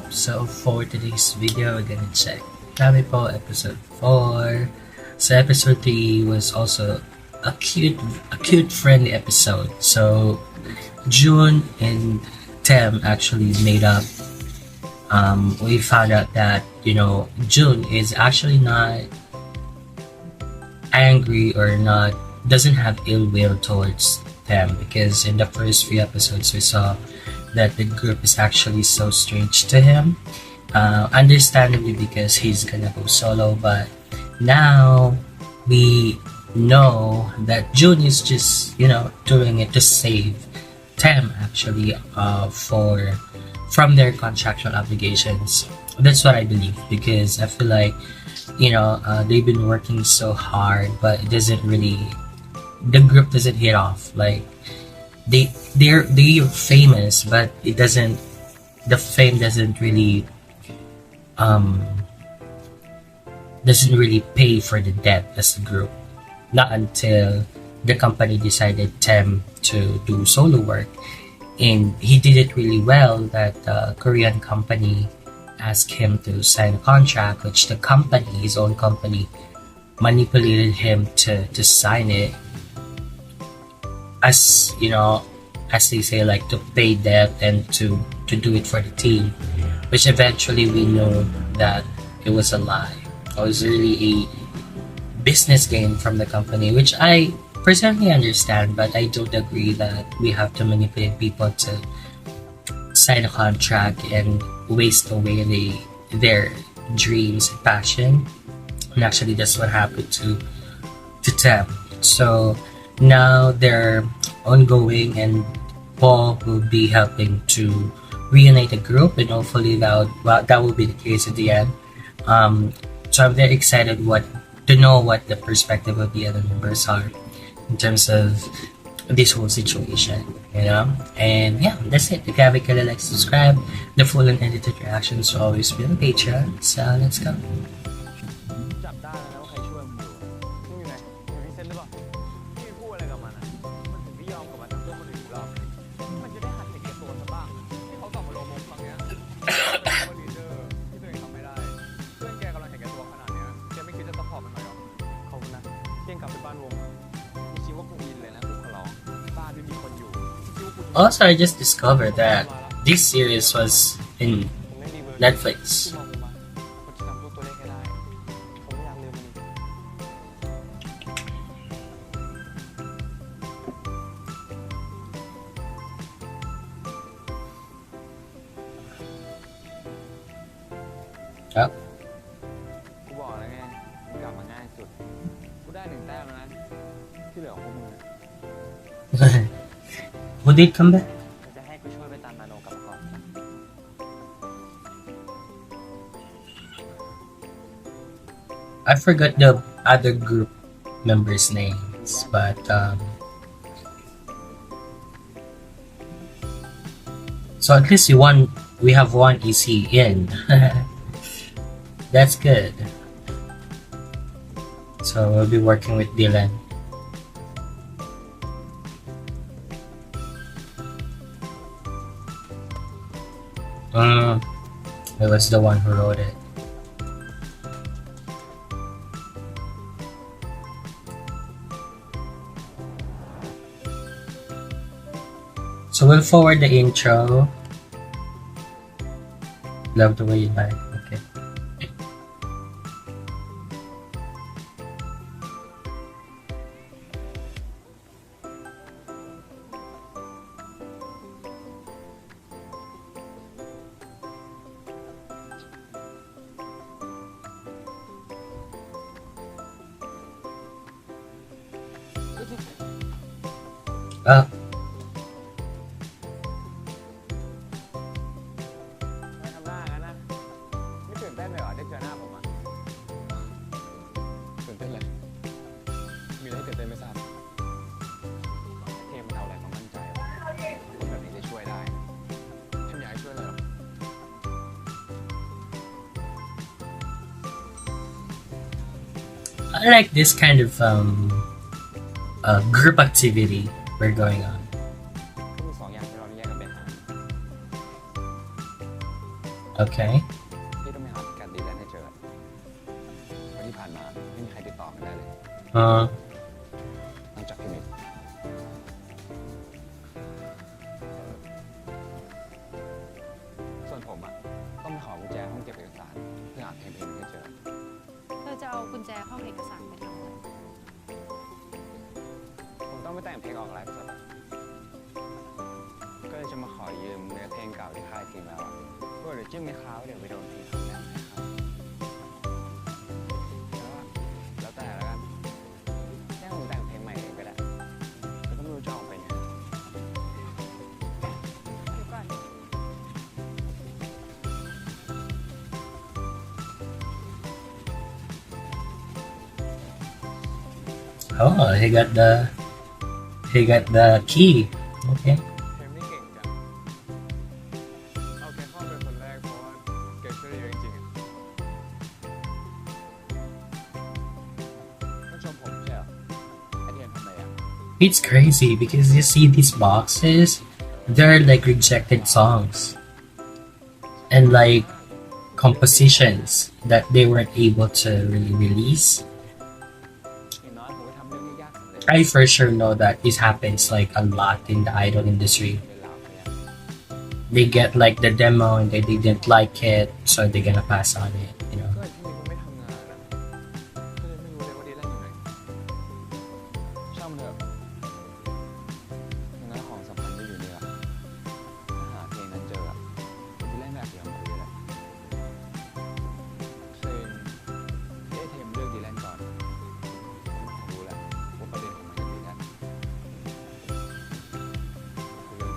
up? So for today's video, we're gonna check ThamePo episode 4. So episode 3 was also a cute friendly episode. So June and Tem actually made up. We found out that June is actually not angry or not doesn't have ill will towards Tem, because in the first few episodes we saw that the group is actually so strange to him. Understandably, because he's gonna go solo, but now we know that June is just doing it to save Tem actually for from their contractual obligations. That's what I believe, because I feel like they've been working so hard, but it doesn't really the group doesn't hit off. Like they're famous, but it doesn't the fame doesn't really pay for the debt as a group. Not until the company decided Tem to do solo work, and he did it really well that the Korean company asked him to sign a contract, which the company, his own company, manipulated him to sign it, as as they say, like to pay debt and to do it for the team, which eventually we know that it was a lie. It was really a business game from the company, which I personally understand, but I don't agree that we have to manipulate people to sign a contract and waste away their dreams and passion. And actually that's what happened to Tem. So now they're ongoing, and Paul will be helping to reunite the group, and hopefully that will be the case at the end. So I'm very excited to know what the perspective of the other members are in terms of this whole situation, And yeah, that's it. If you haven't already, like, subscribe. The full and edited reactions will always be on Patreon. So let's go. จับได้แล้วว่าใครช่วยมึงอยู่มึงอยู่ไหนอยู่ที่เซ็นหรือเปล่าพี่พูดอะไรกับมันมันถึงไม่ยอมกลับมาทำเรื่องคนอื่นอีกรอบมันจะได้หัดเห็นแก่ตัวซะบ้างที่เขากลับมาโลมครั้งเนี้ยว่าลีดเดอร์ที่ตัวเองทำไม่ได้เพื่อนแกกำลังเห็นแก่ตัวขนาดเนี้ยแกไม่คิดจะซัพพอร์ตมันหน่อยหรอเขานะเก่งกลับไปบ้านวงกูคิดว่ากูอินเลยนะกูขอร้องบ้านไม่มีคนอยู่ Also, I just discovered that this series was in Netflix. Oh. กูบอกแล้วไงมึงกลับมาง่ายสุดกูได้1 แต้มแล้วนะที่เหลือของมึง Who did come back? จะให้กูช่วยไปตามนาโนกลับก่อน I forgot the other group members' names, but so at least we have one EC in. That's good. So we'll be working with Dylan. It was the one who wrote it. So we'll forward the intro. Love the way you like. Okay. Ah. ไม่ทำหน้ากันนะไม่ตื่นเต้นเลยเหรอได้เจอหน้าผมอ่ะตื่นเต้นเลยมีอะไรให้ตื่นเต้นไม่ทราบเทมมันเอาอะไรมามั่นใจวะคนแบบนี้จะช่วยได้ทำอยากให้ช่วยเลยหรอ I like this kind of group activity we're going on. ก็มี2 อย่างที่เราแยกกันไปหา Okay. พี่ต้องไปหาพิกัดดีแลนด์ให้เจอเพราะที่ผ่านมาไม่มีใครติดต่อกันได้เลย Uh, นอกจากพี่มิกส่วนผมอะต้องไปขอกุญแจห้องเก็บเอกสารเพื่อหาเพลงให้เจอ เธอจะเอากุญแจห้องเอกสารไปทำอะไร ผมต้องไปแต่งเพลงออกไลฟ์สดอะก็เลยจะมาขอยืมเนื้อเพลงเก่าที่ค่ายทิ้งแล้วอะเพื่อเดี๋ยวจิ้มในคราวเดี๋ยวไปโดนเพลงเขาแน่นะครับแล้วแต่แล้วกันแค่ผมแต่งเพลงใหม่เองก็ได้แต่ก็ไม่รู้จะออกไปไง เดี๋ยวก่อน oh, he got the key. Okay. เพลงนี่เก่งจังเอาแกเข้าเป็นคนแรกเพราะว่าแกช่วยเยอะจริงๆอะต้องชมผมใช่เหรอไอเทียนทำไมอะ It's crazy because you see these boxes, they're like rejected songs and like compositions that they weren't able to really release. อย่างน้อยผมไปทำเรื่องยากๆสำเร็จ I for sure know that it happens like a lot in the idol industry. เป็นลาวไปอะ They get like the demo and they didn't like it, so they're gonna pass on it, you know. ก็ไอ้ที่นี่มันไม่ทำงานอะก็เลยไม่รู้เลยว่าดีแลนด์อยู่ไหนช่างมันเถอะอย่างน้อยของสำคัญก็อยู่นี่แหละถ้าหาเพลงนั้นเจออะดีแลนด์ไม่อาจจะยอมคุยแล้วซึ่งที่ไอเทมเลือกดีแลนด์ก่อนผมรู้แล้วว่าประเด็นของมันคือดีแลนด์คุยเลย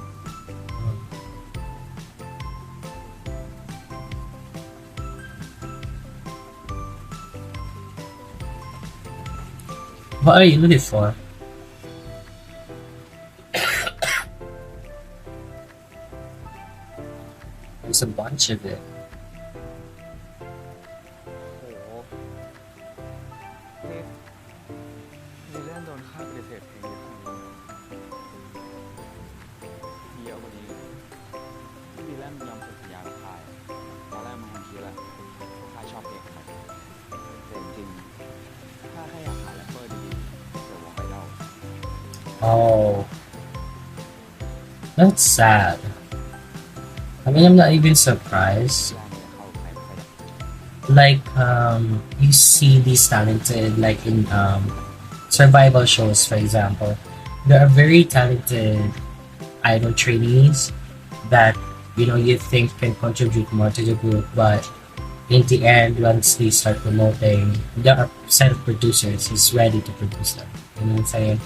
What are you looking for? There's a bunch of it. โอ้โหนี่ดีแลนด์โดนค่าปฏิเสธเพลงเยอะขนาดนี้เลยเยอะกว่านี้ที่ดีแลนด์ยอมเซ็นสัญญากับค่ายตอนแรกมันคงคิดแหละว่าค่ายชอบเพลงของมันแต่จริงๆถ้าแค่อยากหาแรปเปอร์ดีๆเดี๋ยววงไอดอล Oh, that's sad. I mean, I'm not even surprised. แรกมันจะเข้าใครไม่ค่อยได้ Like, you see these talented, like in survival shows, for example, there are very talented idol trainees that you think can contribute more to the group, but in the end, once they start promoting, there are set of producers who's ready to produce them. You know what I'm saying?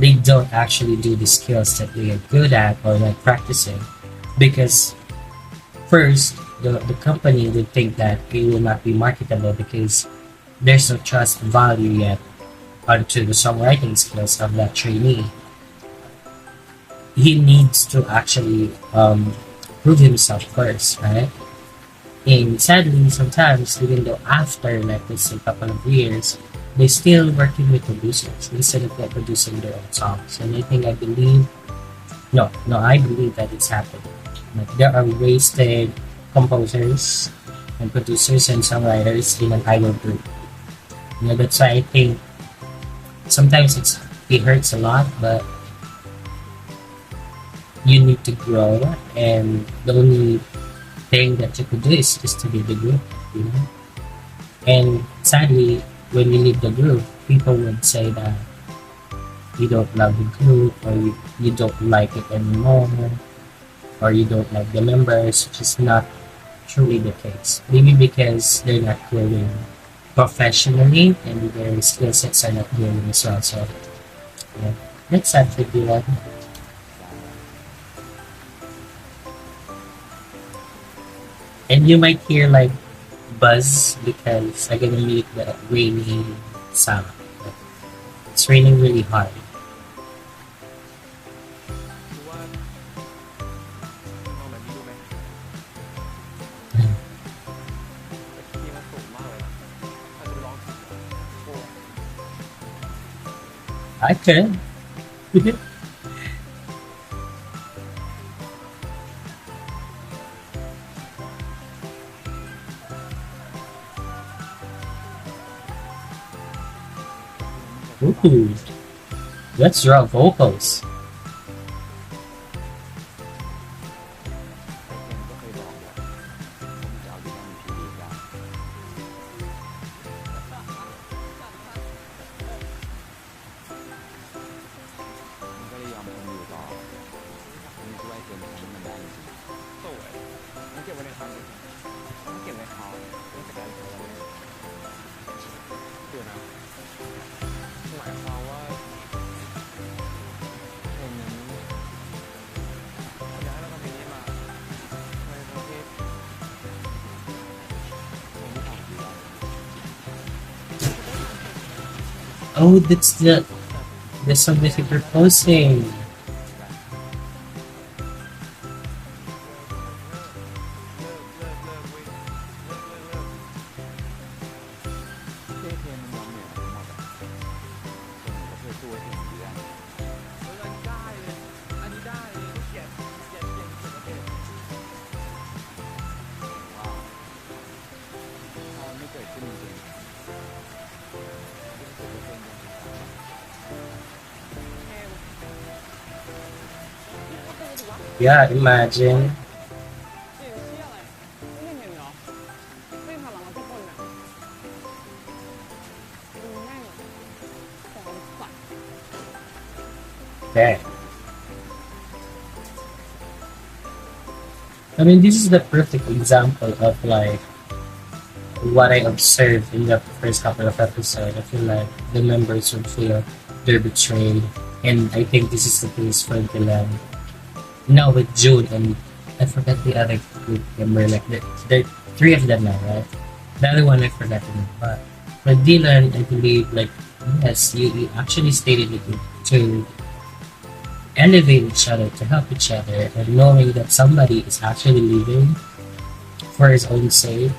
They don't actually do the skills that they are good at or like practicing because first the company would think that it will not be marketable because there's no trust value yet onto the songwriting skills of that trainee. He needs to actually prove himself first, right? And sadly, sometimes even though after like let's say a couple of years, they still working with producers instead of like producing their own songs. And I believe I believe that it's happening. Like there are wasted composers and producers and songwriters in an idol group. That's why I think sometimes it hurts a lot, but you need to grow, and the only thing that you could do is just to leave the group, you know. And sadly, when you leave the group, people would say that you don't love the group, or you don't like it anymore, or you don't like the members, which is not truly the case. Maybe because they're not growing professionally and their skill sets are not growing as well. So, yeah, that's sad for you. And you might hear like buzz because I'm gonna meet the rainy sound. It's raining really hard. รู้ว่าลองแบบนี้ดูไหมแต่คีย์มันสูงมากเลยนะอาจจะไปลองผิดโอ้ I could. Ooh, let's draw vocals. ไอเคนก็เคยบอกว่าผมจะเอาดีแลนด์ทีดีได้มันก็เลยยอมทนอยู่ต่อมันช่วยเคนทำให้มันได้จริงๆสวยมันเก็บไว้ในคอมมันเก็บในคอมไม่สแกนเขาเลยเดี๋ยวนะหมายความว่าเพลงนั้นเขาจะให้เราทำเพลงนี้มาในประเทศเพลงที่สองดีแล้ว Oh, that's the song that you're proposing. เท่เทียนมันยอมเหนื่อยทั้งหมดอ่ะคนหนึ่งก็เพื่อช่วยเทียนดีได้อันนี้ได้เลยอันนี้ได้เลยเขียนประเภทว้าวถ้ามันไม่เกิดขึ้นจริงๆรู้สึกว่าเพลงยังสามารถ Yeah, imagine. เสียงเชี่ยอะไรไม่เห็นเหรอไม่ผ่านหลังมาทุกคนอ่ะดูแม่งของสัตว์ Okay. I mean, this is the perfect example of like what I observed in the first couple of episodes. I feel like the members would feel they're betrayed, and I think this is the case for Dylan. Now with June and I forgot the other group member. Like there three of them now, right? The other one I forgot the name, but for Dylan, I believe like yes, you actually stated it to elevate each other, to help each other, and knowing that somebody is actually leaving for his own sake,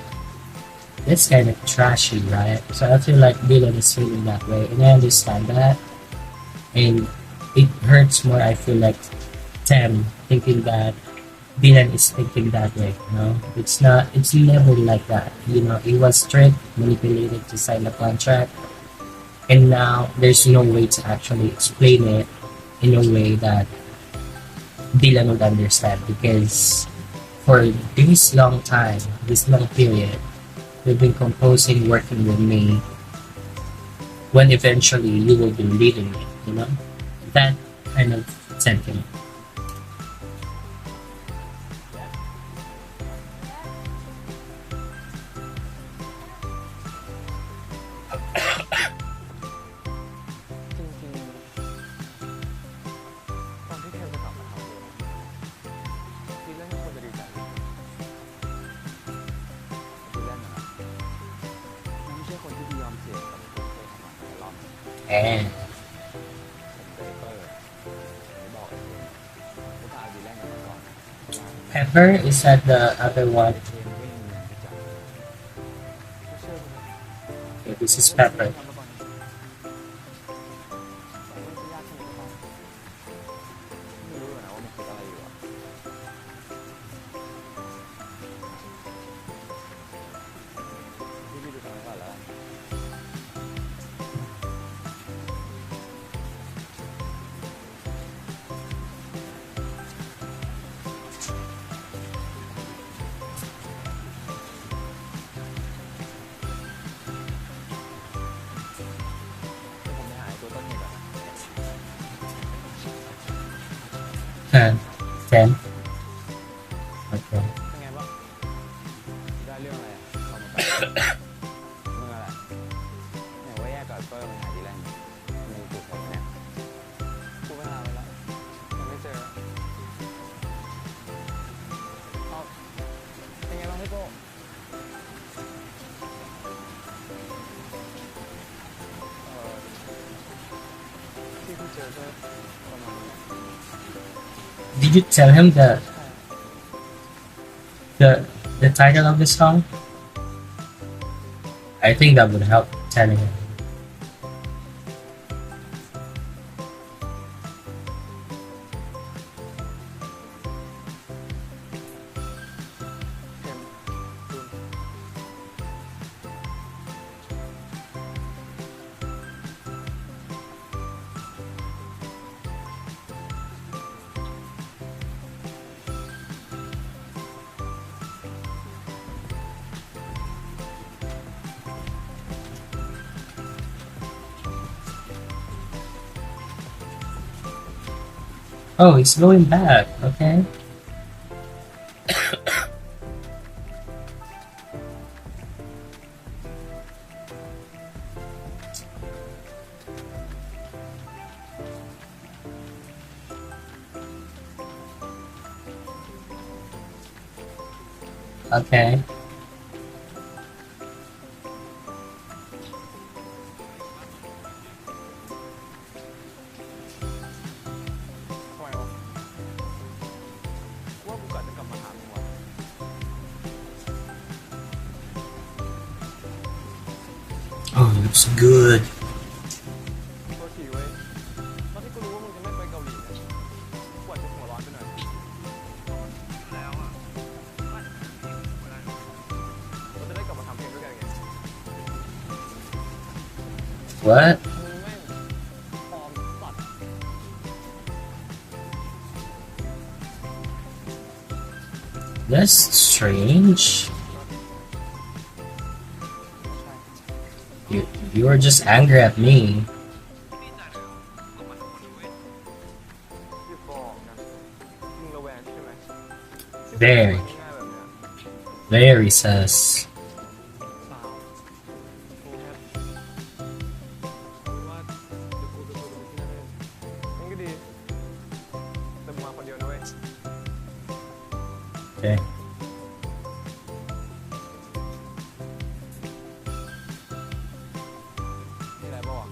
that's kind of trashy, right? So I feel like Dylan is feeling that way, and I understand that. And it hurts more, I feel like, Tem thinking that Dylan is thinking that way, you know? It's never like that. You know, he was tricked, manipulated to sign the contract, and now there's no way to actually explain it in a way that Dylan would understand because for this long time, this long period, you've been composing, working with me when eventually you will be leaving me, you know? That kind of sentiment. จริงๆตอนที่เคนจะกลับมาทำเองดีแลนด์ก็ควรจะดีใจดีแลนด์นะมันไม่ใช่คนที่ยอมเสี่ยงกับทุกคนมาหลายรอบ And ผมเปเปอร์ผมบอกเองว่าถ้าเอาดีแลนด์มาก่อน Pepper is that the other one. เคนวิ่งเงินจับเชื่อผม Okay, this is Pepper. ทำมาก่อนสองคนที่ยากสนิทกับเขาไม่รู้นะว่ามันคิดอะไรอยู่อ่ะพี่ดูตรงนี้ก่อนแล้ว ผมไปหาตัวต้นเหตุก่อนนะ Ten. Okay. เป็นไงบ้างได้เรื่องอะไรอะเข้ามาไปเรื่องอะไรเนี่ยว่าแยกกับเปอร์ไปหาดีแลนด์มีจุดผมเนี่ยกูไปหาไปแล้วยังไม่เจอเอาเป็นไงบ้างพี่โก้ที่พี่เจอก็ประมาณนี้ Did you tell him the title of the song? I think that would help telling him. เค็มคุณ เ Oh, he's going back. Okay. Okay. ทำไมวะว่ากูกะจะกลับมาหามึงวะ Oh, it looks good. โทษทีเว้ยตอนที่กูรู้ว่ามึงจะไม่ไปเกาหลีเนี่ยกูอาจจะหัวร้อนไปหน่อยแล้วอ่ะเราจะได้กลับมาทำเพลงด้วยกันไง What? มึงแม่งปลอมสัตว์ That's strange. You were just angry at me. ที่บอกนะมึงระแวงใช่ไหม Very, ง่ายๆแบบเนี้ย very sus. เปล่ากูแค่ว่าเดี๋ยวกูจะไปที่นั่นเองงั้นก็ดีแต่มึงมาคนเดียวนะเว้ย Okay. มีอะไรบ้าง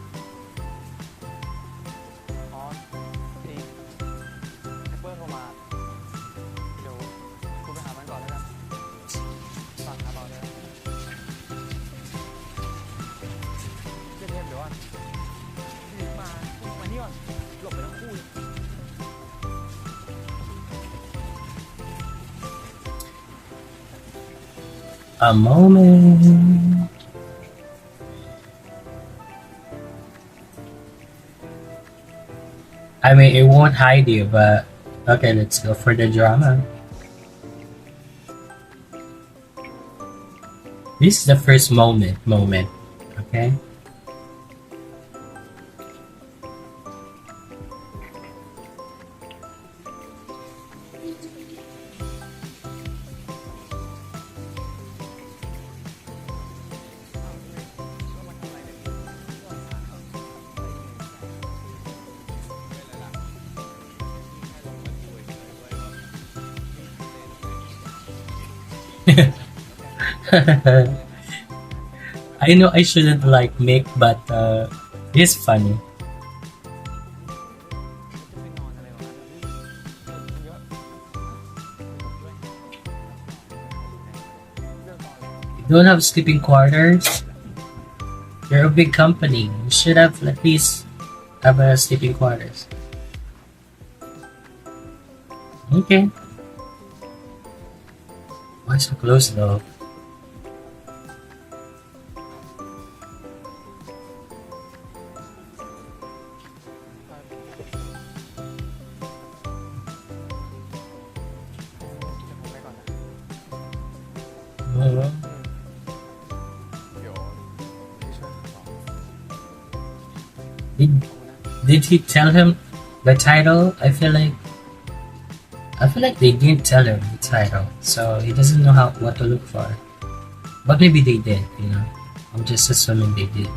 อ๋อที่แอปเปิลโทรมาเดี๋ยวกูไปหามันก่อนแล้วกันฝากหาต่อเลยเงียบๆเดี๋ยวก่อนรีบมานี่ก่อนหลบไปทั้งคู่เลย A moment. I mean, it won't hide you, but okay, let's go for the drama. This is the first moment, okay? I know I shouldn't like make, but it's funny. 'You don't have sleeping quarters? You're a big company. You should have at least have a sleeping quarters. Okay. Why so close though? Oh. เดี๋ยวพี่ช่วยหาต่อ Did he tell him the title? I feel like they didn't tell him the title, so he doesn't know what to look for. But maybe they did, you know. I'm just assuming they did.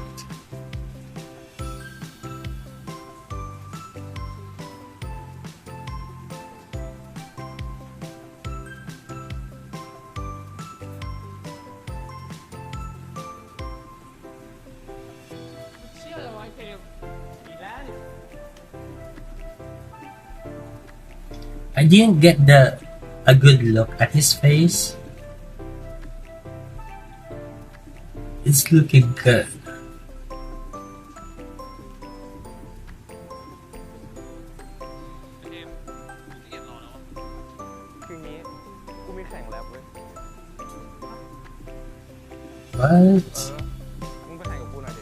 I didn't get a good look at his face. It's looking good. คืองี้กูมีแข่งแรปเว้ย What? มึงไปแข่งกับกูหน่อยดิ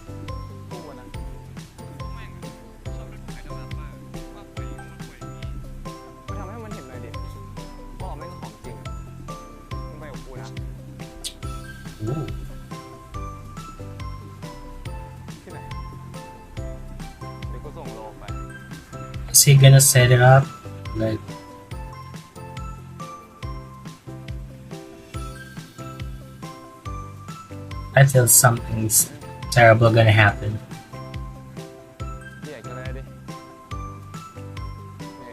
กูวันนะไปทำให้มันเห็นหน่อยดิว่าแม่งของจริงมึงไปกับกูนะ Ooh. ที่ไหนเดี๋ยวกูส่งโลไป Is he gonna set it up? Like, I feel something's terrible gonna happen. เรียกกันเลยดินี่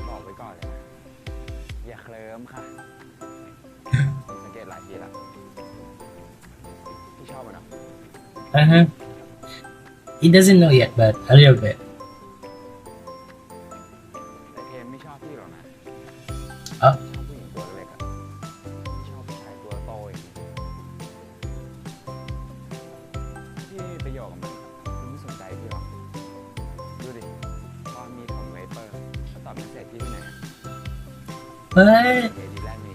บอกไว้ก่อนเลยนะอย่าเคลิ้มค่ะผมสังเกตหลายทีละพี่ชอบมันเนาะ Uh-huh. He doesn't know yet, but a little bit. แต่เทมไม่ชอบพี่หรอกนะ อ๋อ ชอบผู้หญิงตัวเล็กอะไม่ชอบผู้ชายตัวโตอีกพี่มีประโยชน์กับมันคุณไม่สนใจพี่หรอกดูดิตอนมีผมเวเปอร์เขาตอบเมสเซจพี่ที่ไหนอะ What? เอดีแลนด์นี่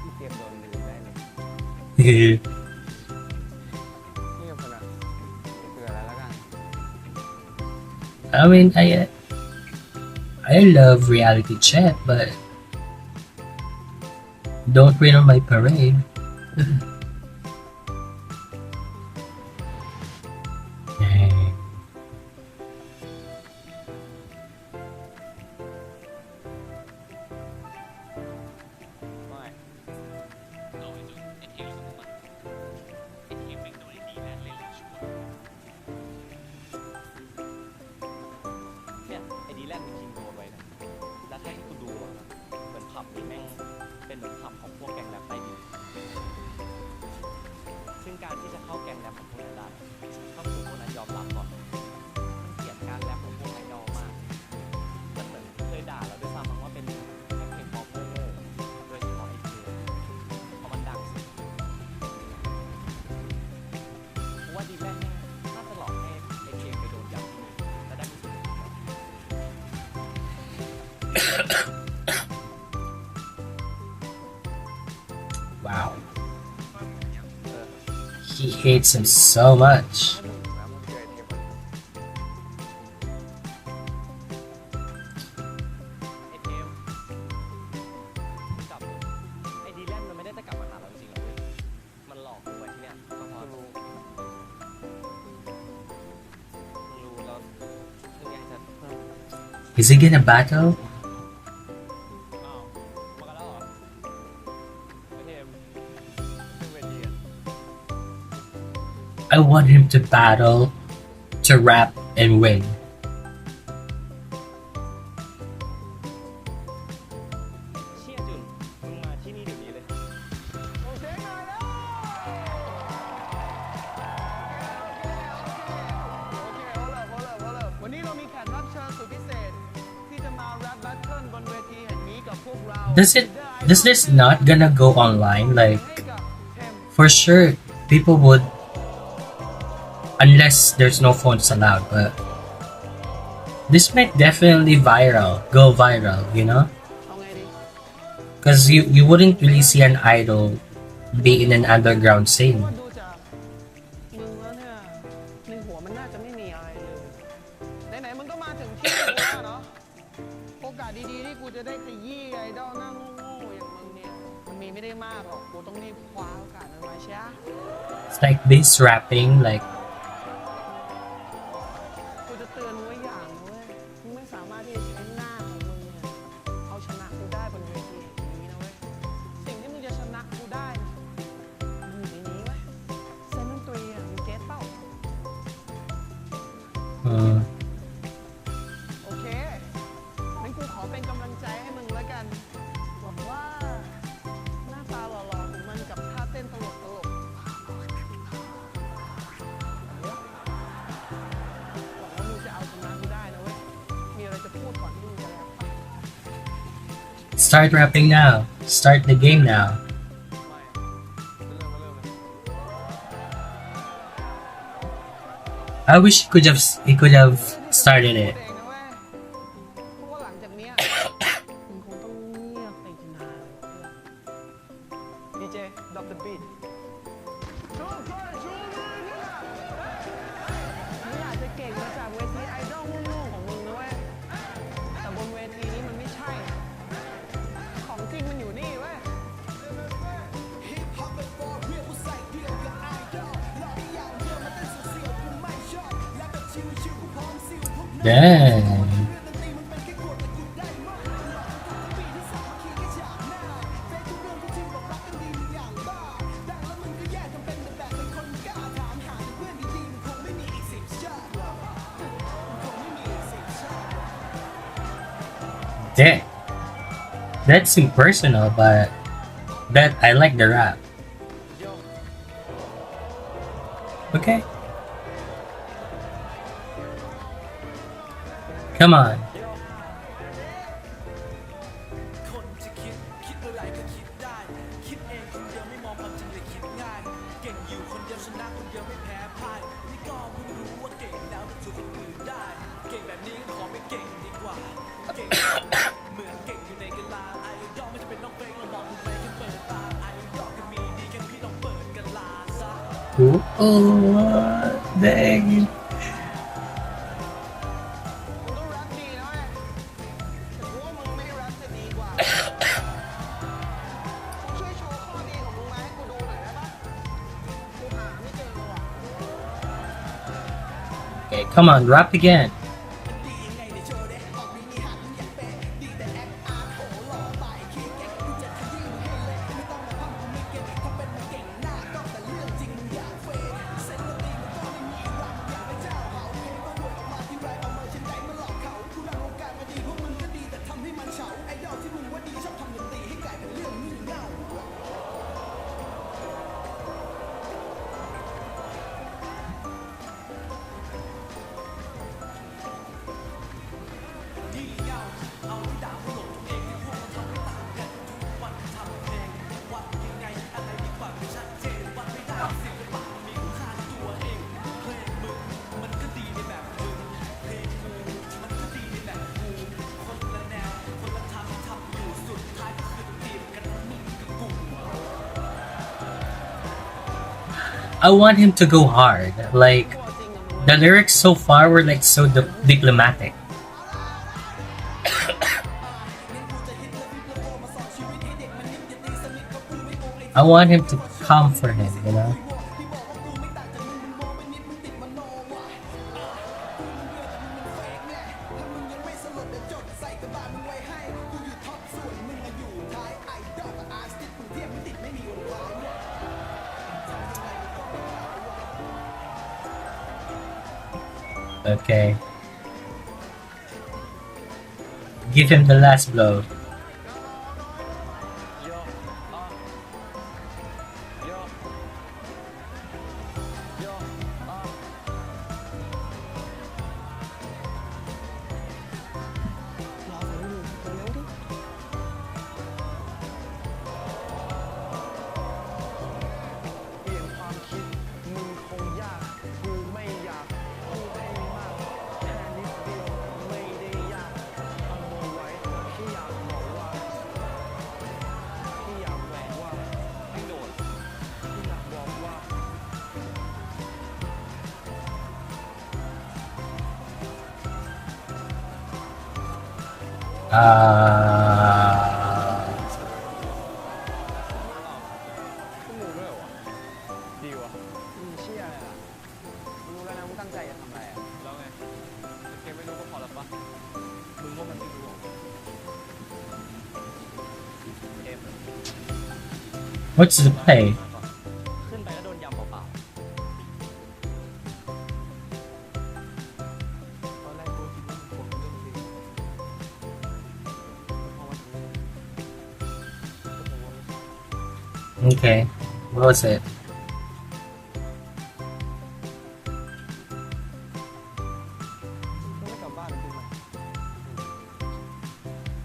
พี่เตรียมโดนดีได้เลย นี่กับคนอ่ะเกลือแล้วกัน I mean, I love reality chat, but don't rain on my parade. Dang. ไม่ เนี่ยไอ้ดีแลนด์มันทิ้งตัวไว้นะแล้วถ้าให้กูดูอะเหมือนผับนี่แม่งเป็นเหมือนผับของพวกแก๊งแรปใต้ดินซึ่งการที่จะเข้าแก๊งแรปของพวกนั้นได้ต้องถูกพวกนั้นยอมรับก่อนมันเกลียดการแรปของพวกไอดอลมากมันเหมือนเคยด่าเราด้วยซ้ำมั้งว่าเป็นแค่เพลงป๊อปโง่ๆโดยเฉพาะไอ้เคเพราะมันดังสุดเพราะว่าดีแลนด์เนี่ยน่าจะหลอกให้ไอ้เคไปโดนยับที่นี่แล้วได้ไปสู่ Wow. He hates him so much. แล้วมึงเจอไอ้เทปมัน ไอ้เทมกลับไอ้ดีแลนด์มันไม่ได้จะกลับมาหาเราจริงๆหรอกเว้ยมันหลอกกูไว้ที่เนี่ยก็เพราะรู้แล้วมึงยังจะ Is he gonna battle? อ้าวมากันแล้วเหรอไอ้เทมขึ้นเวทีอ่ะ I want him to battle, to rap and win. เชี่ยจุนมึงมาที่นี่เดี๋ยวนี้เลย โอเคหน่อยแล้ววันนี้เรามีแขกรับเชิญสุดพิเศษที่จะมาแรปแบทเทิลบนเวทีแห่งนี้กับพวกเรา Does this not gonna go online? Like, ให้กับเทม for sure, people would, unless there's no phones allowed, but this might definitely go viral, you know? เอาไงดี Because you wouldn't really see an idol be in an underground scene. ว่าดูจากมึงแล้วเนี่ยในหัวมันน่าจะไม่มีอะไรเลยไหนๆมึงก็มาถึงที่กูแล้วเนาะโอกาสดีๆที่กูจะได้ขยี้ไอดอลหน้าโง่ๆอย่างมึงเนี่ยมันมีไม่ได้มากหรอกกูต้องรีบคว้าโอกาสนั้นไว้ใช่ไหม It's like this rapping, like, กูจะเตือนมึงไว้อย่างนะเว้ยมึงไม่สามารถที่จะใช้หน้าของมึงเนี่ยเอาชนะกูได้บนเวทีอย่างนี้นะเว้ยสิ่งที่มึงจะชนะกูได้นะมันอยู่ในนี้เว้ยเซนดนตรีอ่ะมึงเก็ตเปล่า โอเคงั้นกูขอเป็นกำลังใจให้มึงแล้วกัน หวังว่าหน้าตาหล่อๆของมันกับท่าเต้นตลกๆหวังว่ามึงจะเอาชนะกูได้นะเว้ย มีอะไรจะพูดก่อนที่มึงจะแล้วปะ start rapping now. Start the game now. ไม่เริ่มเลย I wish he could have started it. เองนะเว้ยเพราะว่าหลังจากเนี้ยมึงคงต้องเงียบไปอีกนานเลยดีเจดรอปเดอะบีทมึงอาจจะเก่งมาจากเวทีไอดอลโง่ๆของมึงนะเว้ย แต่บนเวทีนี้มันไม่ใช่ ของจริงมันอยู่นี่เว้ย Damn. Dang, that's impersonal, but that I like the rap. Okay, come on. คนจะคิดอะไรก็คิดได้ คิดเองคนเดียวไม่มองความจริงเลยคิดง่าย เก่งอยู่คนเดียวชนะคนเดียวไม่แพ้พ่าย นี่ก็เพิ่งรู้ว่าเก่งแล้วก็สู้คนอื่นได้ เก่งแบบนี้ก็ขอไม่เก่งดีกว่า เก่งเหมือนเก่งอยู่ในกะลาไอ้ดอกไม่จะเป็นน้องเฟกเรามองทำไมแค่เปิดตาไอ้ดอกก็มีดีแค่พี่ลองเปิดกะลาซะ Oh, dang. มึงก็แรปดีนะเว้ยแต่กูว่ามึงไม่แรปจะดีกว่า ช่วยโชว์ข้อดีของมึงมาให้กูดูหน่อยได้ปะกูหาไม่เจอว่ะ Okay, come on, rap again. ดียังไงในโชว์เด้ออกนี้มีหันอยากเป็นดีแต่แอคอาร์ตโหหล่อไปคิดเก่งกูจะขยี้มึงให้เละไม่ต้องมาพังกูไม่เก่งถ้าเป็นมาเก่งหน้าก็แต่เรื่องจริงมึงอยากเฟยเส้นดนตรีมันก็ไม่มีรังอยากเป็นเจ้าเห่าเพลงต้องวนออกมาที่ไรเอาเมอร์ชันไดมาหลอกเขากูรังวงการมาดีพวกมึงก็ดีแต่ทำให้มันเฉาไอ้ดอกที่มึงว่าดีชอบทำดนตรีให้กลายเป็นเรื่องงี่เง่า งี่เง่าเอาที่ด่าผู้หลงตัวเองที่พวกมันทำไม่ต่างกันทุกวันทำเพลงวัดยังไงอะไรดีกว่าไม่ชัดเจนวัดไม่ได้ศิลปะมันมีคุณค่าในตัวเองเพลงมึงมันก็ดีในแบบมึงเพลงกูมันก็ดีในแบบกูคนละแนวคนละทำทำอยู่สุดท้ายก็คือตีมกันทั้งมึงกับกู I want him to go hard. Like, the lyrics so far were like so diplomatic. I want him to come for him, you know? Okay. Give him the last blow. โยโยโย รอฟังอยู่เร็วๆดิ เปลี่ยนความคิดมึงคงยากกูไม่อยากพูดให้มากแค่นิดเดียวไม่ได้ยากทำเอาไว้แค่อยากบอกว่าแค่อยากบอกว่าให้โดดแค่อยากบอกว่า พวกมึงด้วยเหรอวะ ดีวะ เชี่ยอะไรล่ะมึงรู้แล้วนะมึงตั้งใจจะทำอะไรอ่ะ แล้วไงแกไม่รู้ก็พอแล้วปะมึงว่ามันไม่รู้หรอเอ็ม What's the play? ขึ้นไปก็โดนยำเปล่า ตอนแรกกูคิดว่ามันควรเป็นเรื่องจริงพอมาถึงนี่ก็ผมว่าไม่ใช่ Okay. What was it? มึงไม่กลับบ้านหรือไง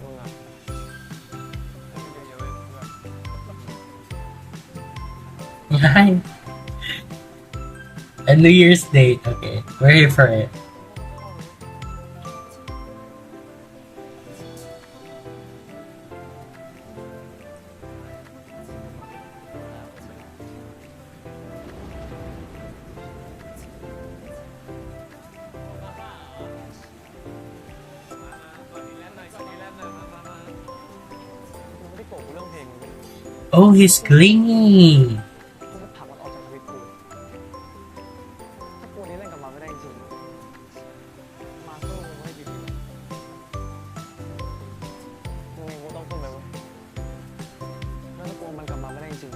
มึงอ่ะให้มันเยอะๆเว้ยเพื่อน Hi. A New Year's date. Okay. We're here for it. มึงไม่ได้โกรธกูเรื่องเพลงมึงเว้ย Oh, he's clingy. กูไม่ผลักมันออกจากชีวิตกูถ้ากูนี้เล่นกับมันไม่ได้จริงมาสู้มึงไม่ดีๆมึงเองกูต้องสู้ไปเว้ยแล้วถ้ากูมันกลับมาไม่ได้จริง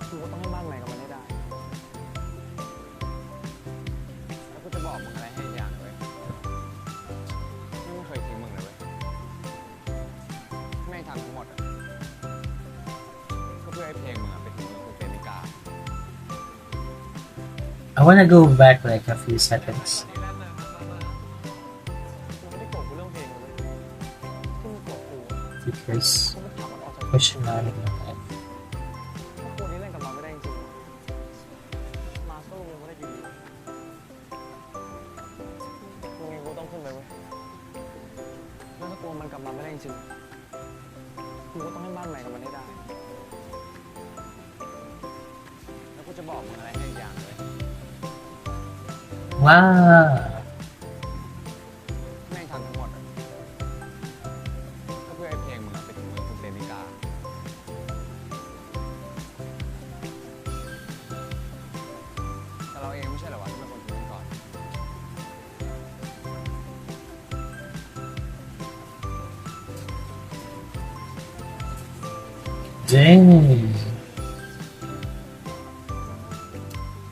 กูก็ต้องให้บ้านใหม่กับมันให้ได้แล้วกูจะบอกมึงอะไรให้อย่างเว้ยไม่เคยทิ้งมึงเลยเว้ย I wanna go back like a few seconds กูไม่ได้โกรธกูเรื่องเพลงเลยที่มึงโกรธกู because กูไม่ถามมันออกจาก question out of my head. ถ้ากูนี้เล่นกับมันไม่ได้จริงๆมาสู้มึงไม่ได้อยู่ดีมึงเองกูต้องขึ้นไปเว้ยแล้วถ้ากูมันกลับมาไม่ได้จริงๆกูก็ต้องให้บ้านใหม่กับมันให้ได้แล้วกูจะบอกมึงอะไรให้อีกอย่างเลย Wow. แม่งทำทั้งหมดอะก็เพื่อให้เพลงมึงอะไปถึงมือคุณเซมิกาแต่เราเองไม่ใช่เหรอวะที่เป็นคนถึงก่อน Dang.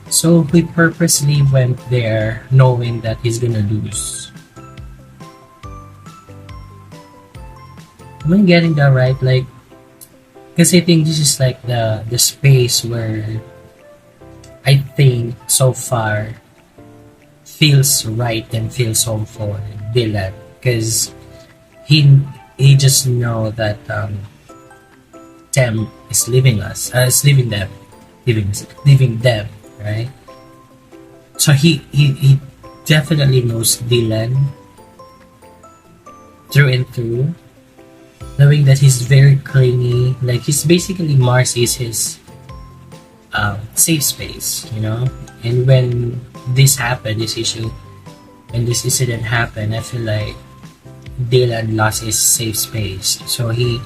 So he purposely went there knowing that he's gonna lose. Am I getting that right? Like, because I think this is like the space where I think so far feels right and feels home for Dylan, because he just know that Tem is leaving us, is leaving them, leaving them, right? So he definitely knows Dylan through and through, knowing that he's very clingy. Like, he's basically Mars is his safe space, you know. And when this happened, this issue, when this incident happened, I feel like Dylan lost his safe space. So he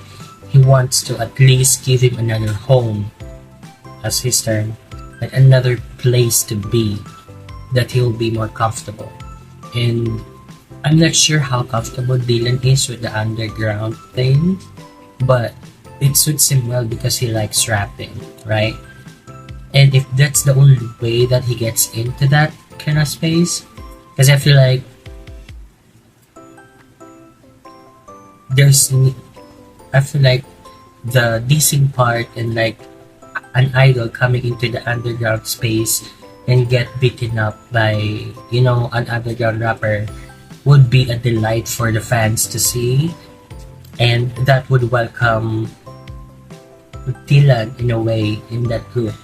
wants to at least give him another home, as his term, like another place to be that he'll be more comfortable. And I'm not sure how comfortable Dylan is with the underground thing, but it suits him well because he likes rapping, right? And if that's the only way that he gets into that kind of space, because I feel like I feel like the dissing part and like an idol coming into the underground space and get beaten up by, you know, an underground rapper would be a delight for the fans to see, and that would welcome Dylan in a way in that group,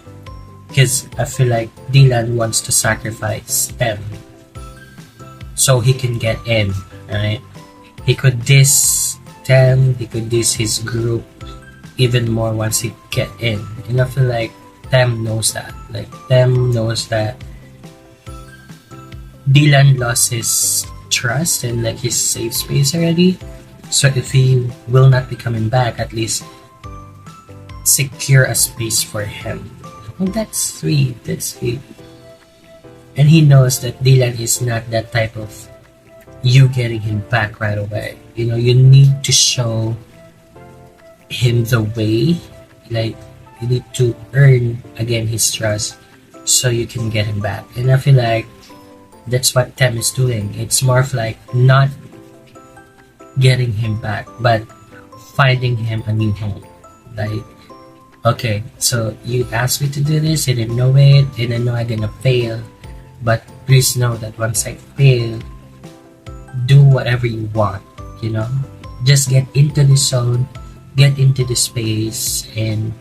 because I feel like Dylan wants to sacrifice them so he can get in, right? He could diss them, he could diss his group even more once he get in, and I feel like Tem knows that. Like, Tem knows that Dylan lost his trust and like his safe space already. So if he will not be coming back, at least secure a space for him. And that's sweet. That's sweet. And he knows that Dylan is not that type of you getting him back right away. You know, you need to show him the way. Like, you need to earn again his trust so you can get him back. And I feel like that's what Tem is doing. It's more of like not getting him back, but finding him a new home. Like, okay, so you asked me to do this, I didn't know it, and I know I'm gonna fail, but please know that once I fail, do whatever you want, you know? Just get into the zone, get into the space, and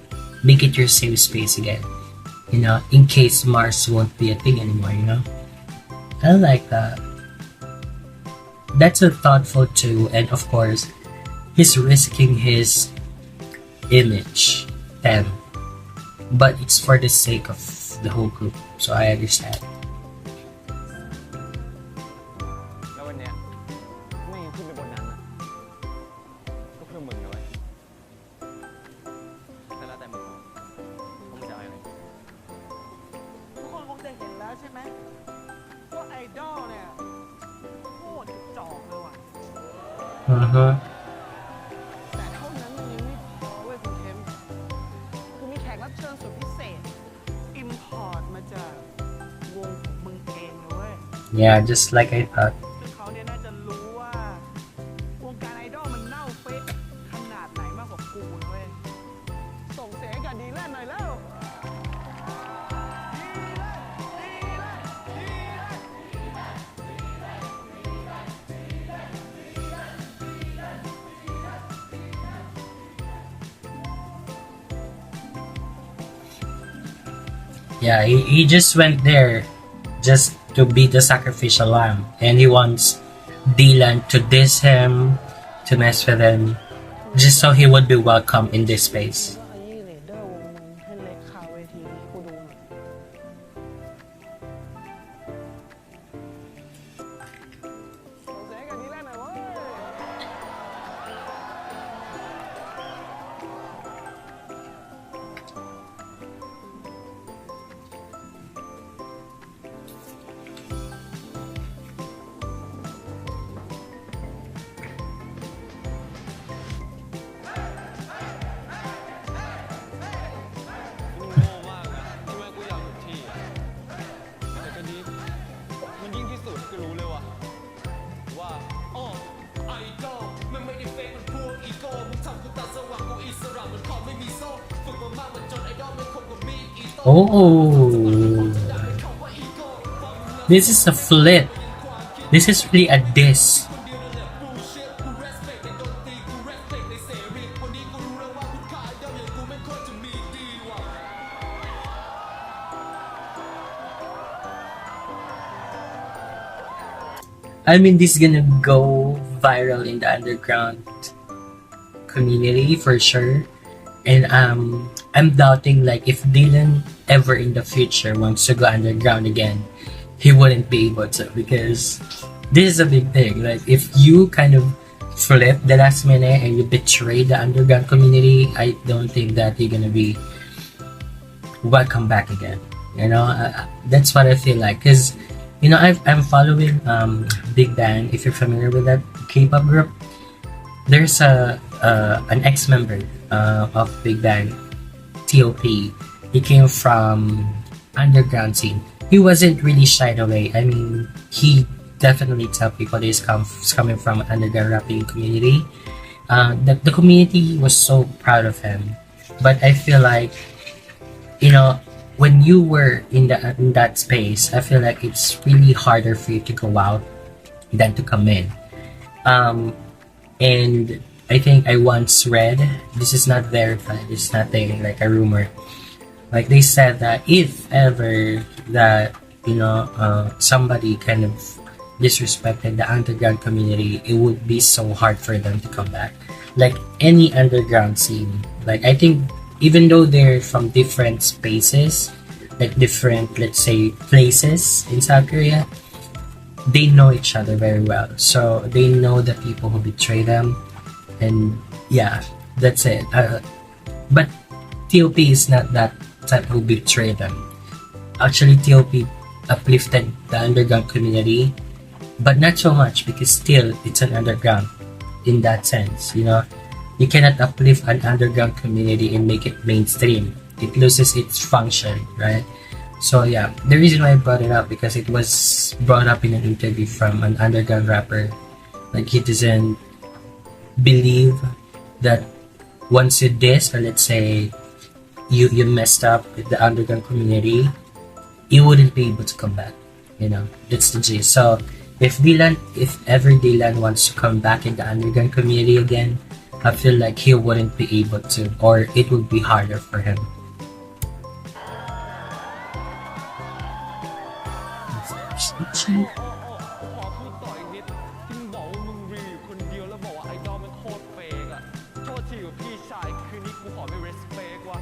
make it your safe space again, you know, in case Mars won't be a thing anymore, you know? I like that. That's so thoughtful too, and of course, he's risking his image, then, but it's for the sake of the whole group, so I understand. แล้ววันเนี้ยไม่ขึ้นไปบนนั้นอ่ะก็เพื่อมึงนะเว้ยแต่แล้วแต่มึงมึงจะเอาอะไร ทุกคนคงจะเห็นแล้วใช่ไหมว่าไอดอลเนี่ยโคตรกระจอกเลยว่ะ Uh-huh. แต่เท่านั้นมันยังไม่พอเว้ยคุณเทมคือมีแขกรับเชิญสุดพิเศษ อิมพอร์ตมาจากวงของมึงเองเลยเว้ย Yeah, just like I thought. ซึ่งเขาเนี่ยน่าจะรู้ว่าวงการไอดอลมันเน่าเฟะขนาดไหนมากกว่ากูนะเว้ย ส่งเสียงให้กับดีแลนหน่อยแล้วดีแลน Yeah, he just went there just to be the sacrificial lamb, and he wants Dylan to diss him, to mess with him, just so he would be welcome in this space. ก็ขยี้เลเดอร์วงนึงให้เล็กคาเวทีให้กูดูหน่อยส่งเสียงกับดีแลนหน่อยเว้ย มึงโง่มากนะที่ว่ากูอยากหยุดที่อะแต่ก็ดีมันยิ่งที่สุดก็รู้เลยว่ะว่า ไอดอลมันไม่ได้เฟกมันพวกอีโก้มึงทำกูตาสว่างกูอิสระเหมือนของไม่มีโซ่ฝึกมามากมันจนไอดอลไม่คงกับมีดอีโต้ Oh, this is a flip. This is really a diss. I mean, this is gonna go viral in the underground community for sure. And I'm doubting like if Dylan ever in the future wants to go underground again, he wouldn't be able to, because this is a big thing. Like if you kind of flip the last minute and you betray the underground community, I don't think that you're gonna be welcome back again. You know, that's what I feel like. Cause you know, I'm following Big Bang. If you're familiar with that K-pop group, there's an ex-member of Big Bang, T.O.P. He came from underground scene. He wasn't really shied away. I mean, he definitely tell people that he's coming from underground rapping community. The community was so proud of him. But I feel like, you know, when you were in that space, I feel like it's really harder for you to go out than to come in. And I think I once read, this is not verified, it's nothing like a rumor. Like they said that if ever that, you know, somebody kind of disrespected the underground community, it would be so hard for them to come back. Like any underground scene, like I think even though they're from different spaces, like different, let's say, places in South Korea, they know each other very well. So they know the people who betray them, and yeah, that's it. But T.O.P is not that type who betray them. Actually, T.O.P uplifted the underground community, but not so much because still it's an underground in that sense. You know, you cannot uplift an underground community and make it mainstream. It loses its function, right? So yeah, the reason why I brought it up because it was brought up in an interview from an underground rapper. Like he doesn't believe that once you diss, or let's say you messed up with the underground community, you wouldn't be able to come back. You know, that's the gist. So if ever Dylan wants to come back in the underground community again, I feel like he wouldn't be able to, or it would be harder for him. ขอพูดต่ออีกนิดที่มึงบอกว่ามึงรีอยู่คนเดียวแล้วบอกว่าไอดอลมันโคตรเฟกอะโทษทีกับพี่ชายคืนนี้กูขอไม่ respect ว่ะ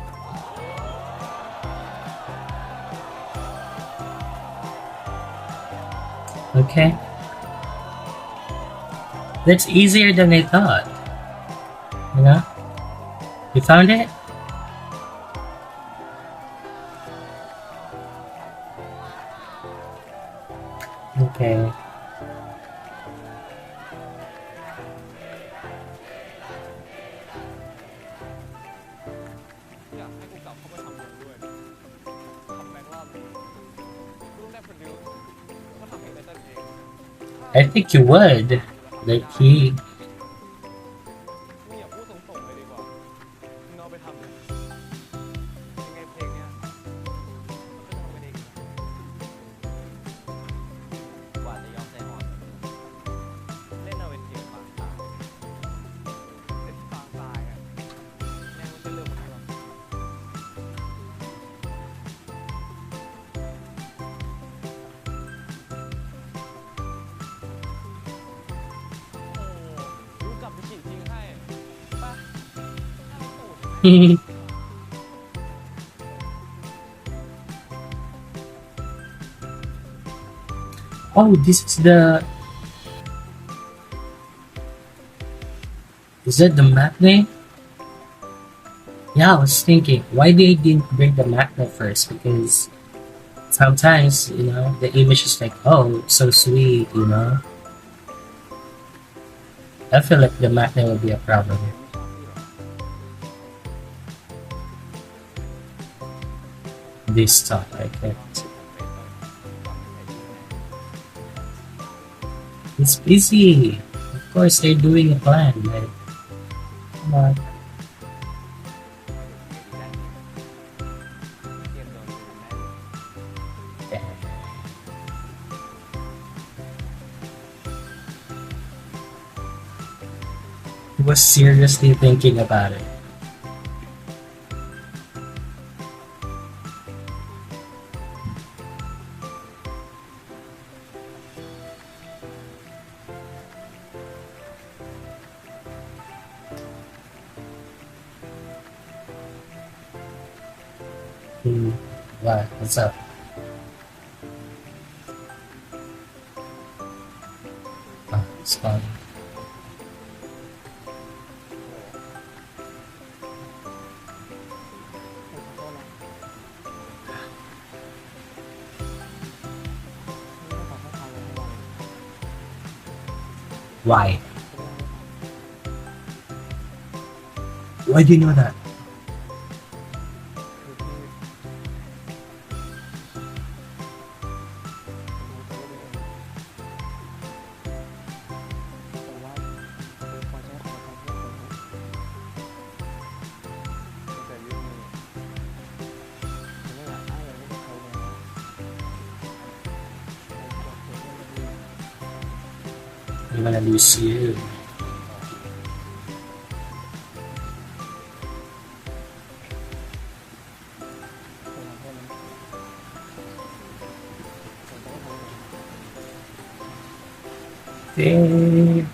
Okay, that's easier than I thought. You know, you found it. Okay. อยากให้กูกลับเข้าไปทำวงด้วยทำแบงค์รอบนี้กูต้องได้โปรดิวซ์เขาทำเพลงได้ตั้งเอง I think you would. Like he มึงอย่าพูดตรงๆเลยดีกว่ามึงเอาไปทำเลยยังไงเพลงเนี้ยมันก็ทำไปเอง กว่าจะยอมใจอ่อน เล่นเอาเป็นเกมปางตายเล่นปางตายอะแม่งไม่ใช่เรื่องของเรา Oh, this is the. Is that the matinee? Yeah, I was thinking why they didn't bring the matinee first because sometimes the image is like, oh, so sweet. I feel like the matinee will be a problem. This time I can't. It's busy. Of course, they're doing a plan. Like, come on. เกมโดนแม่ He was seriously thinking about it. What? What's up? Oh, it's fine. Why? Why do you know that? I'm gonna lose you. Dang.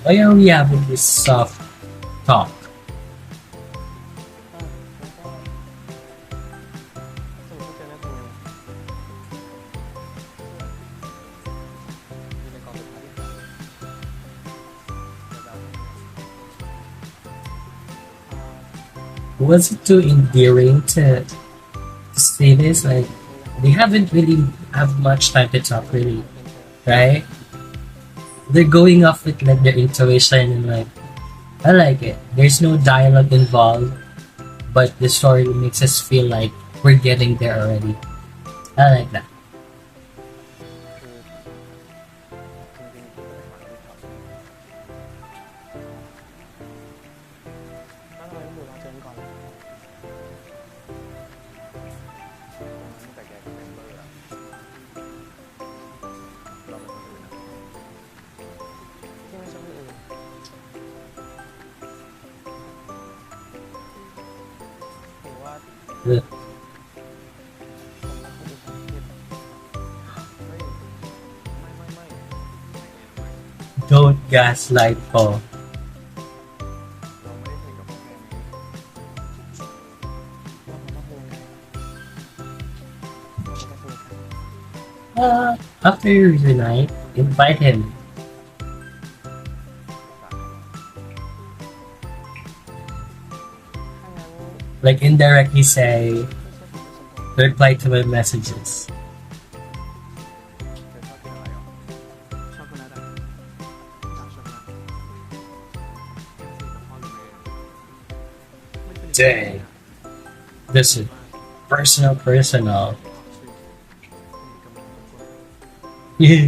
Why are we having this soft talk? สรุปเจอแล้วอยู่ในกองสุดท้ายที่สาม Was it too endearing to say this? Like, they haven't really have much time to talk, really, right? They're going off with like their intuition and like, I like it. There's no dialogue involved, but the story makes us feel like we're getting there already. I like that. แล้วทำไมไม่ดูเราเจอกันก่อนล่ะตั้งแต่แกกับเมมเบอร์อะเราเป็นคนอื่นนะที่ไม่ใช่คนอื่นหรือว่า Ugh. ผมรักคนอื่นผมผิดไม่ไม่ Don't gaslight Paul. เราไม่ได้สนิทกับผมแค่นี้แล้วผมต้องเป็นยังไงเราจะสนิทกัน After you reunite, invite him. ถ้างั้น Like indirectly say, ไม่ใช่ผมเป็นสมบูรณ์ reply to my messages. เธอชอบกินอะไรอ่ะชอบคนนั้นอ่ะชอบช็อกโกแลตยังสนิทกับพ่อหรือแม่ไม่สนิทกับ Dang. This is personal. ชื่อสนิทกับมันทุกคน Yeah.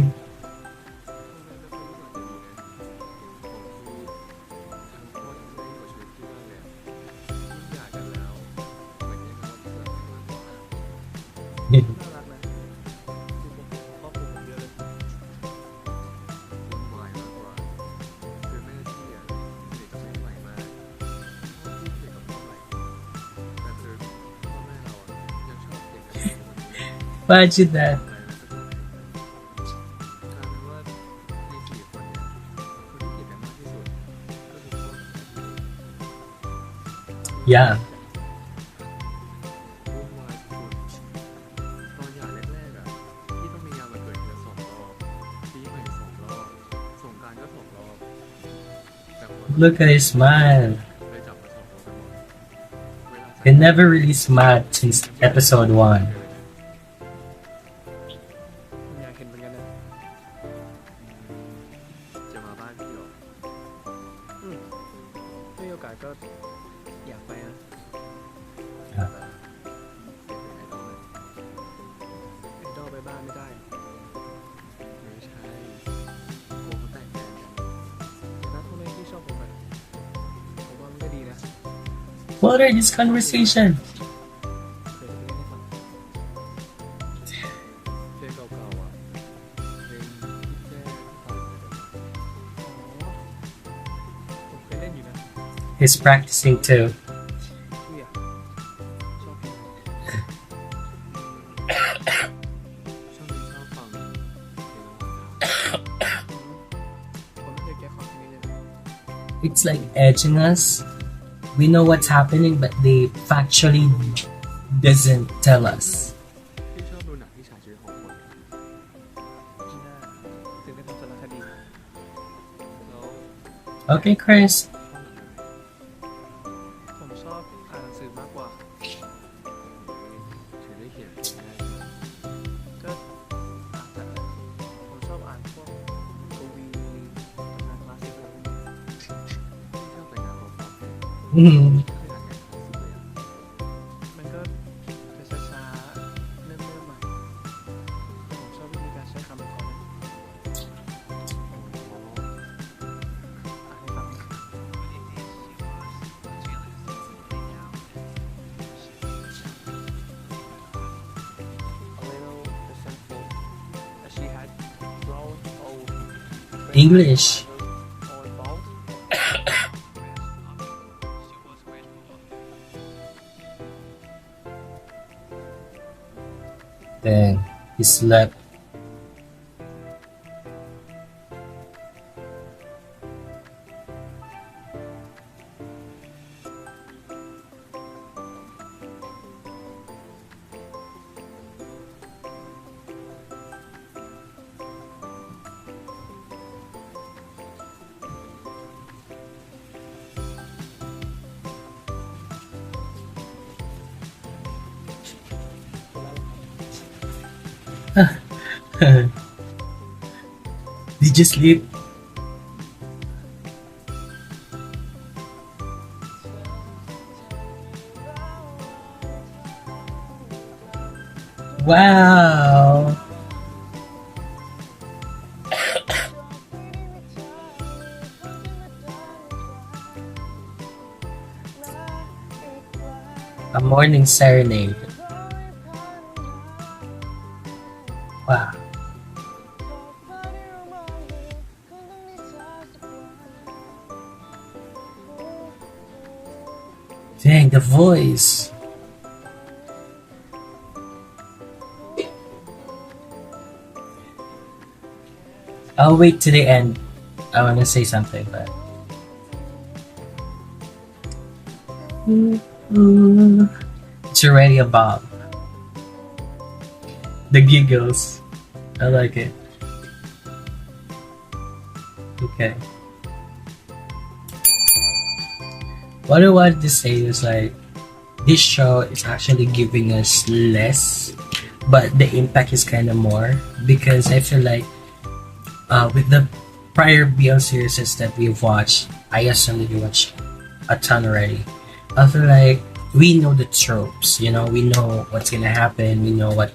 น่ารักนะคือผมครอบครัวผมเยอะเลยวุ่นวายมากกว่าคือแม่พี่อ่ะสนิทกับแม่ใหม่มากพ่อพี่สนิทกับพ่อใหม่แต่คือพ่อแม่เราอ่ะยังชอบเด็กกันอยู่คนนี้ Imagine that. อะไรนะสักหน่อยกลายเป็นว่าในสี่คนเนี่ย Yeah. วุ่นวายสุดตอนหย่าแรกๆอ่ะพี่ต้องมีงานวันเกิดเดือน2 รอบปีใหม่2 รอบสงกรานต์ก็2 รอบแต่พอ Look at his smile. ไปจับมา2 รอบกันหมดเวลา He never really smiled since episode 1. อยากเห็นเหมือนกันนะจะมาบ้านพี่เหรอถ้ามีโอกาสก็อยากไปนะ ครับ ไอดอลไปบ้านไม่ได้ไม่ใช่กลัวเขาแต่งงานกันแต่ถ้าพ่อแม่พี่ชอบผมอะผมว่ามันก็ดีนะ What are this conversation? เคยเล่นให้ฟังเพลงเก่าๆอ่ะเพลงที่แจ้ฟังอ๋อผมเคยเล่นอยู่นะ He's practicing too. พี่อะชอบเพลงช่วงนี้ชอบฟังเพลงผมไม่เคยแก้ความนี้เลย It's like edging us. We know what's happening, but they factually doesn't tell us. พี่ชอบดูหนังที่ฉายชีวิตของคนที่น่าถึงได้ทำสารคดีแล้ว Okay, Chris. ผมชอบอ่านหนังสือมากกว่าถือได้เขียนง่ายก็อาจจะผมชอบอ่านพวกกวีตำนานคลาสสิกอะไรพวกนี้ที่ชอบแต่งงานของผม Mhm. เคยอ่านงานคลาสสิกเลยอะมันก็จะช้าๆเริ่มใหม่ผมชอบวิธีการใช้คำของเขานะอ่านให้ฟัง a little resentful as she had grown old. English. Or involved. Then he slept. Did you sleep? Wow. A morning serenade. Wow. Dang, the voice. I'll wait to the end. I want to say something, but. It's already a bomb. The giggles. I like it. Okay. What I wanted to say is like, this show is actually giving us less, but the impact is kind of more, because I feel like with the prior BL series that we've watched, I assume you watched a ton already. I feel like we know the tropes, you know, we know what's gonna happen, we know what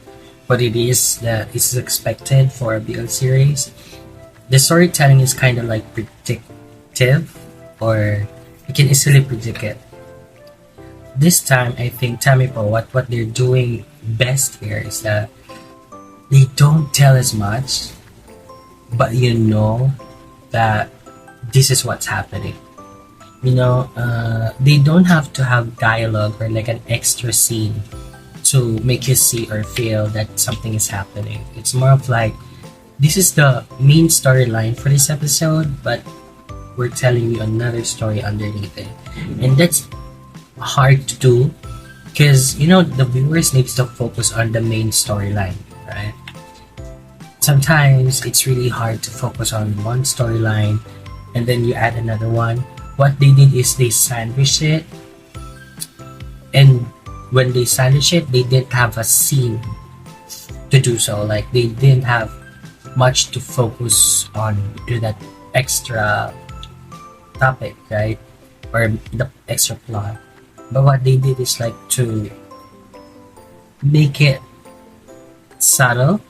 it is that is expected for a BL series. The storytelling is kind of like predictive, or you can easily predict it. This time, I think ThamePo, what they're doing best here is that they don't tell as much, but you know that this is what's happening. You know, they don't have to have dialogue or like an extra scene to make you see or feel that something is happening. It's more of like, this is the main storyline for this episode, but we're telling you another story underneath it. And that's hard to do because the viewers needs to focus on the main storyline, right? Sometimes it's really hard to focus on one storyline and then you add another one. What they did is they sandwich it, and when they sandwich it, they didn't have a scene to do so. Like they didn't have much to focus on to that extra topic, right? Or the extra plot. But what they did is like to make it subtle,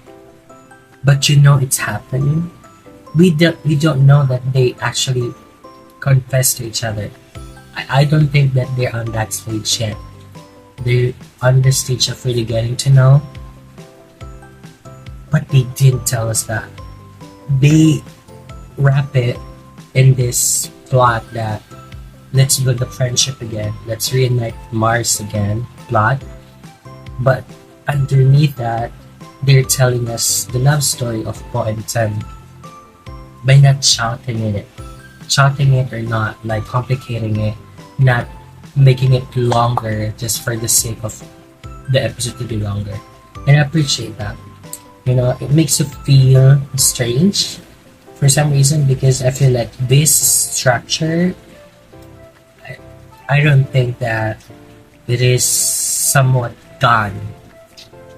but it's happening. We don't know that they actually confess to each other. I don't think that they're on that stage yet. They're on the stage of really getting to know, but they didn't tell us that. They wrap it in this plot that let's build the friendship again, let's reunite Mars again plot. But underneath that, they're telling us the love story of Po and Tem by not shouting it or not like complicating it, not making it longer just for the sake of the episode to be longer. And I appreciate that. It makes you feel strange for some reason because I feel like this structure, I don't think that it is somewhat done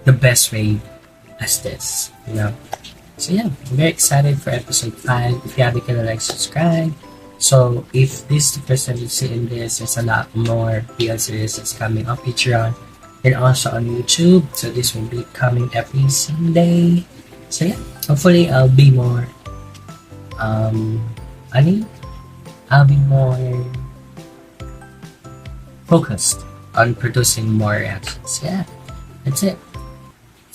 the best way as this. So yeah, I'm very excited for episode 5. If you haven't, can like, subscribe. So if this is the first time you've seen this, there's a lot more BL series that's coming on Patreon and also on YouTube. So this will be coming every Sunday. So yeah, hopefully I'll be more I'll be more focused on producing more reactions. Yeah, that's it.